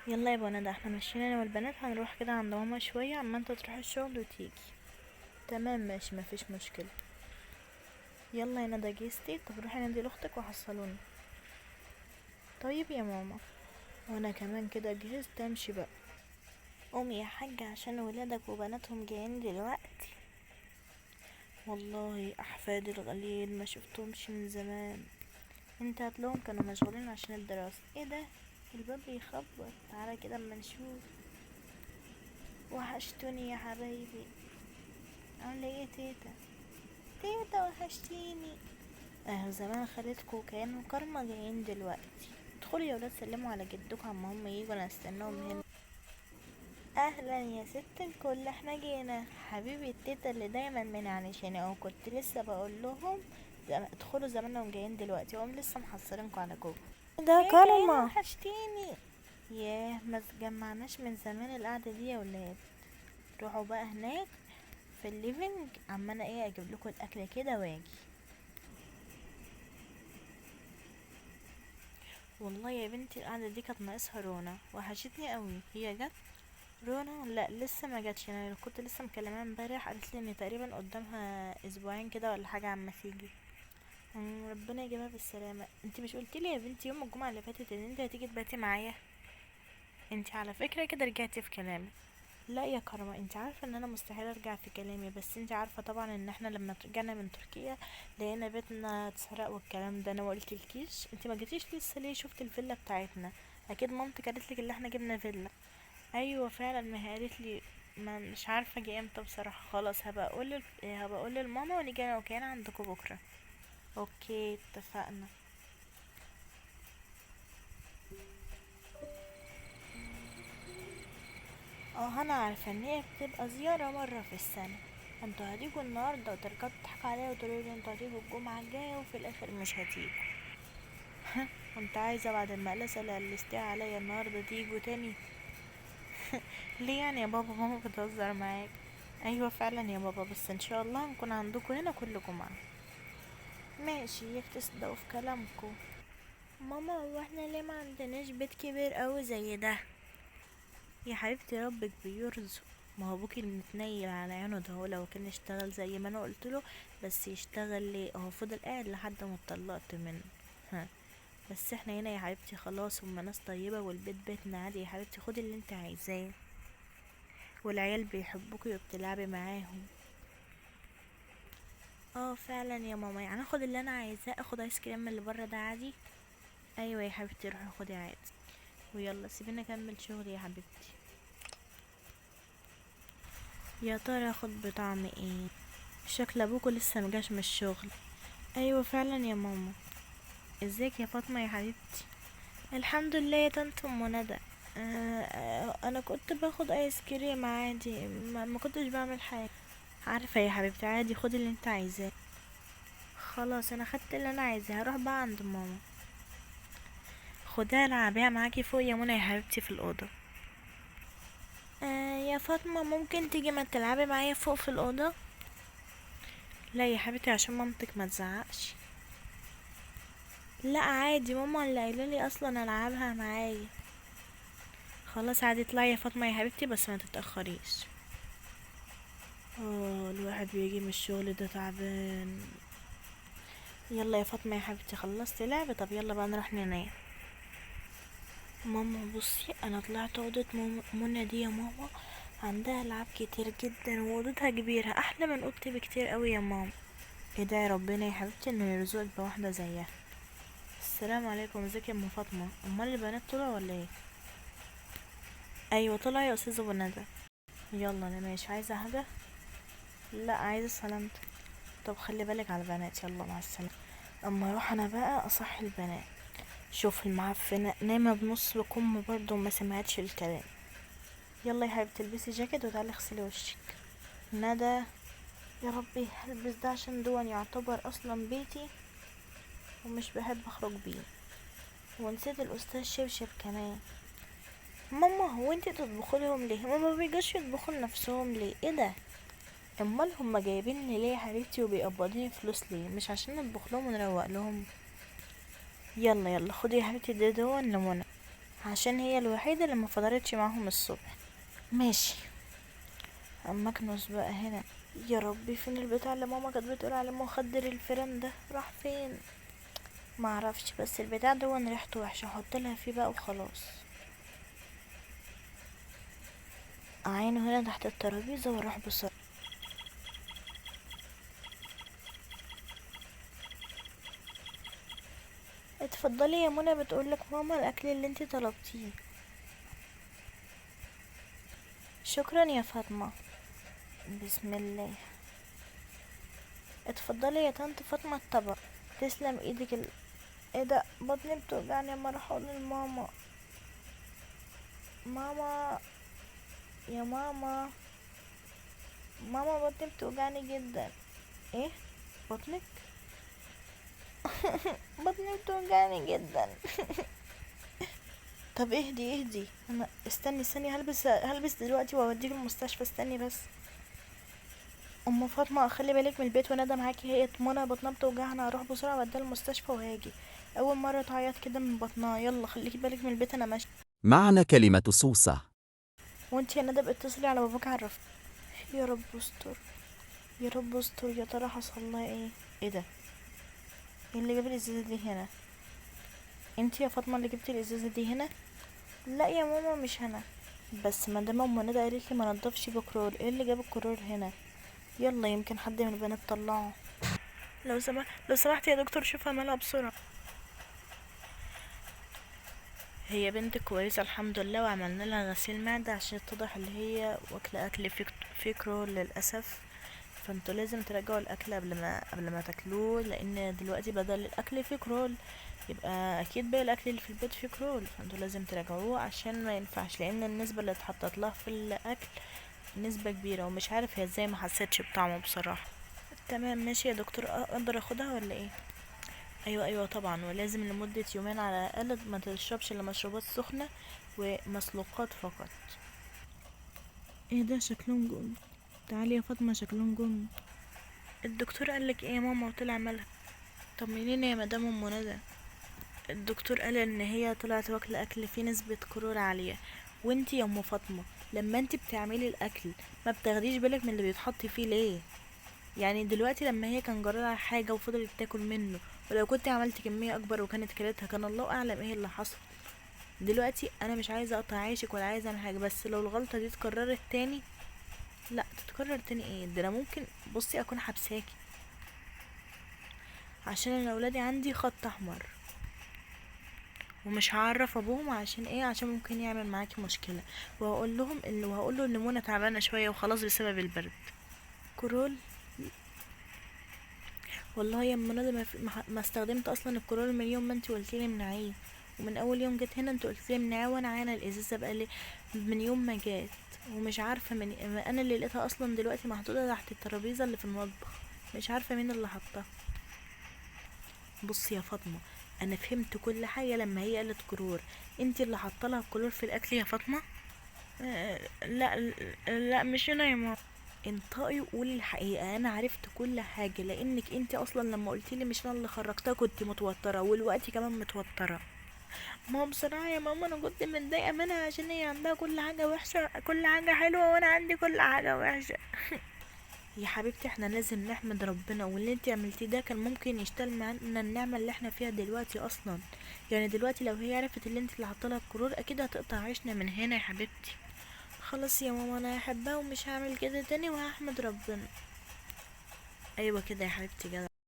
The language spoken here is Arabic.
يلا يا بنا، احنا ماشيين انا والبنات، هنروح كده عند ماما شوية اما انت تروح الشغل وتيجي. تمام ماشي، مفيش مشكلة. يلا يا ندى، جيستي؟ طب روحي نادي لاختك وحصلوني. طيب يا ماما. وانا كمان كده جهزت امشي بقى. قومي يا حاجة عشان ولادك وبناتهم جايين دلوقتي. والله احفادي الغليل ما شفتهمش من زمان. انت هتلاقيهم كانوا مشغولين عشان الدراسة. ايه ده؟ الباب بيخبط، تعالى كده اما نشوف. وحشتوني يا حبايبي. عاملة ايه تيتا؟ تيتا وحشتيني. زمان خالتكوا كانوا كرمة جايين دلوقتي. ادخلوا يا ولاد سلموا على جدكم عما هم يجوا، انا استناهم هنا. اهلا يا ست الكل، احنا جينا. حبيبي التيتا اللي دايما من عنشاني، او كنت لسه بقول لهم ادخلوا زمانهم جايين دلوقتي، هم لسه محصلينكوا على جوه. ده تيتا يا كرمة. وحشتيني. ياه، ما تجمعناش من زمان القعدة دي يا ولاد. روحوا بقى هناك في الليفينج، عما انا ايه اجيب لكم الاكل كده واجي. والله يا بنتي القعدة دي كانت ناقصها رونا، وحشتني قوي. هي جت رونا؟ لا لسه ما جاتش، انا كنت لسه مكلماها امبارح، قالت لي ان تقريبا قدامها اسبوعين كده ولا حاجه عما تيجي. ربنا يجيبها بالسلامه. انت مش قلتي لي يا بنتي يوم الجمعه اللي فاتت ان انت هتيجي تباتي معايا؟ انت على فكره كده رجعتي في كلامك. لا يا كرمه، انت عارفه ان انا مستحيل ارجع في كلامي، بس انت عارفه طبعا ان احنا لما رجعنا من تركيا لقينا بيتنا اتسرق والكلام ده. انا ما قلتلكيش؟ انت ما جيتيش لسه ليه؟ شفت الفيلا بتاعتنا؟ اكيد مامتك قالت لك اللي احنا جبنا فيلا. ايوه فعلا، ما هي قالت لي. ما مش عارفه جه امتى بصراحه. خلاص هبقى اقول للماما ونيجي انا وكيان عندكم بكره. اوكي اتفقنا. اه انا عارفه ان هي بتبقى زياره مره في السنه. انتوا هتيجوا النهارده وترجعوا تضحكوا عليا وتقولوا لي انتوا هتيجوا الجمعه الجايه وفي الاخر مش هتيجوا. كنت عايزه بعد المقلسه اللي قلستيها عليا النهارده تيجوا تاني. ليه يعني يا بابا؟ ماما بتهزر معاك. ايوه فعلا يا بابا، بس ان شاء الله هنكون عندكم هنا كل جمعه. ماشي، ياك تصدقوا في كلامكم. ماما هو احنا ليه ما عندناش بيت كبير قوي زي ده؟ يا حبيبتي ربك بيرزق. ما هو ابوكي المتنيل على عينه ده، هو لو كان اشتغل زي ما انا قلت له. بس يشتغل ليه؟ هو فضل قاعد لحد ما اتطلقت منه. ها. بس احنا هنا يا حبيبتي خلاص، هما ناس طيبة والبيت بيتنا عادي. يا حبيبتي خدي اللي انت عايزاه، والعيال بيحبوكي وبتلعبي معاهم. اه فعلا يا ماما، يعني اخد اللي انا عايزاه؟ اخد ايس كريم من اللي بره ده عادي؟ ايوه يا حبيبتي روحي خدي عادي. ويلا سيبيني اكمل شغلي يا حبيبتي. يا ترى اخد بطعم ايه؟ شكل ابوكو لسه مجاش من الشغل. ايوه فعلا يا ماما. ازيك يا فاطمه يا حبيبتي؟ الحمد لله يا طنط ام ندى. انا كنت باخد ايس كريم عادي، ما كنتش بعمل حاجه. عارفه يا حبيبتي، عادي خدي اللي انت عايزاه. خلاص انا خدت اللي انا عايزاه، هروح بقى عند ماما. خديها العبيها معاكي فوق يا منى يا حبيبتي في الاوضه. يا فاطمه ممكن تيجي ما تلعبي معايا فوق في الاوضه؟ لا يا حبيبتي عشان مامتك ما تزعقش. لا عادي، ماما اللي قايله لي اصلا العبها معايا. خلاص عادي، اطلعي يا فاطمه يا حبيبتي بس ما تتاخريش. الواحد بيجي من الشغل ده تعبان. يلا يا فاطمه يا حبيبتي، خلصتي لعب؟ طب يلا بقى نروح ننام. ماما بصي، انا طلعت اوضه منى دي يا ماما. عندها العاب كتير جدا واوضتها كبيره احلى من اوضتي بكتير قوي يا ماما. ادعي ربنا يا حبيبتي انه يرزقك بواحده زيها. السلام عليكم، ازيك يا ام فاطمه؟ امال البنات طلعوا ولا ايه؟ ايوه طلع يا استاذ ابو ندى. يلا انا ماشي، عايزه حاجه؟ لا عايزه سلامتك. طب خلي بالك على البنات، يلا مع السلامه. اما اروح انا بقى اصحي البنات. شوف المعفنه نايمه بنص بكم برضه وما سمعتش الكلام. يلا يا حبيبتي البسي جاكيت وتعالي اغسلي وشك. ندى. يا ربي هلبس ده عشان دون يعتبر اصلا بيتي، ومش بحب اخرج بيه. ونسيت الاستاذ شبشب كمان. ماما هو انتي تطبخوا لهم ليه؟ هما ما بيجوش يطبخوا لنفسهم ليه؟ ايه ده؟ امال هما جايبيني ليه يا حبيبتي وبيقبضوني فلوس ليه؟ مش عشان نطبخ لهم ونروق لهم؟ يلا يلا خدي يا حبيبتي ده دون لمنى. عشان هي الوحيدة اللي ما فطرتش معاهم الصبح. ماشي. اما اكنس بقى هنا. يا ربي فين البتاع اللي ماما كانت بتقول عليه مخدر الفيران ده؟ راح فين؟ معرفش، بس البتاع ده ريحته وحشه، احط لها فيه بقى وخلاص. اعينه هنا تحت الترابيزه واروح بسرعه. اتفضلي يا منى، بتقولك ماما الاكل اللي انتي طلبتيه. شكرا يا فاطمه. بسم الله. اتفضلي يا طنط فاطمه الطبق. تسلم ايدك ايه ده؟ بطني بتوجعني اما اروح اقول لماما. ماما، يا ماما، ماما بطني بتوجعني جدا. ايه؟ بطنك؟ بطني بتوجعني جدا. طب اهدي اهدي، انا استني هلبس دلوقتي واوديك المستشفى، استني بس. ام فاطمه خلي بالك من البيت، وندى معاكي، هي منى بطنها بتوجعها، انا هروح بسرعه اوديها المستشفى وهاجي. اول مره تعيط كده من بطنها، يلا خليكي بالك من البيت، انا ماشيه. معنى كلمة سوسة. وانت يا ندى اتصلي على باباك عرف. يا رب استر، يا رب استر، يا ترى حصل لها ايه؟ ايه ده؟ ايه اللي جاب الازازه دي هنا؟ انت يا فاطمه اللي جبتي الازازه دي هنا؟ لا يا ماما مش هنا. بس مادام ام ندى قالت لي ما نضفش بكرول، ايه اللي جاب الكرول هنا؟ يلا يمكن حد من البنات طلعه. لو سمحت يا دكتور شوفها مالها بسرعه. هي بنت كويسه الحمد لله، وعملنا لها غسيل معده عشان اتضح اللي هي واكله اكل فيه كرول للاسف. فانتوا لازم تراجعوا الاكل قبل ما تاكلوه، لان دلوقتي بدل الاكل فيه كرول يبقى اكيد باقي الاكل اللي في البيت فيه كرول، فانتوا لازم تراجعوه عشان ما ينفعش، لان النسبه اللي اتحطت لها في الاكل نسبه كبيره، ومش عارف هي ازاي ما حسيتش بطعمه بصراحه. تمام ماشي يا دكتور، اقدر اخدها ولا ايه؟ ايوه طبعا، ولازم لمده يومين على الاقل ما تشربش الا مشروبات سخنه ومسلوقات فقط. ايه ده؟ شكلهم جم. تعالي يا فاطمه، شكلهم جم. الدكتور قالك ايه يا ماما وطلع مالها؟ طمنيني يا مدام ام ندى. الدكتور قال ان هي طلعت واكله اكل فيه نسبه كرور عاليه. وانتي يا ام فاطمه لما انتي بتعملي الاكل ما بتاخديش بالك من اللي بيتحط فيه ليه؟ يعني دلوقتي لما هي كان جرالها حاجه وفضلت تاكل منه، ولو كنت عملت كميه اكبر وكانت كلتها كان الله اعلم ايه اللي حصل. دلوقتي انا مش عايزه اقطع عيشك ولا عايزه اعمل حاجه، بس لو الغلطه دي اتكررت تاني. لا تتكرر تاني ايه؟ ده انا ممكن بصي اكون حبساكي، عشان انا ولادي عندي خط احمر، ومش هعرف ابوهم عشان ايه، عشان ممكن يعمل معاكي مشكله، وهقول له ان منى تعبانه شويه وخلاص بسبب البرد. كرول؟ والله يا منى ده ما استخدمت اصلا الكرول من يوم ما انت قلتي لي منعيه، ومن اول يوم جيت هنا انت قلت لي منعيه، وانا عاينه الازازه بقالي من يوم ما جات، ومش عارفه انا اللي لقيتها اصلا دلوقتي محطوطه تحت الترابيزه اللي في المطبخ، مش عارفه مين اللي حطها. بصي يا فاطمه، انا فهمت كل حاجه لما هي قالت كرور. انت اللي حاطه لها الكرور في الاكل يا فاطمه؟ لا لا مش انا يا ماما. انطقي وقولي الحقيقه، انا عرفت كل حاجه لانك انت اصلا لما قلتيلي مش انا اللي خرجتها كنت متوتره، والوقت كمان متوتره. ما هو بصراحه يا ماما انا كنت متضايقه منها عشان هي عندها كل حاجه وحشه كل حاجه حلوه، وانا عندي كل حاجه وحشه. يا حبيبتي احنا لازم نحمد ربنا، واللي انت عملتيه ده كان ممكن يشتغل معانا النعمه اللي احنا فيها دلوقتي اصلا. يعني دلوقتي لو هي عرفت اللي انت اللي حاطه لها القرار اكيد هتقطع عيشنا من هنا يا حبيبتي. خلاص يا ماما انا هحبها ومش هعمل كده تاني وهحمد ربنا. ايوه كده يا حبيبتي جدع.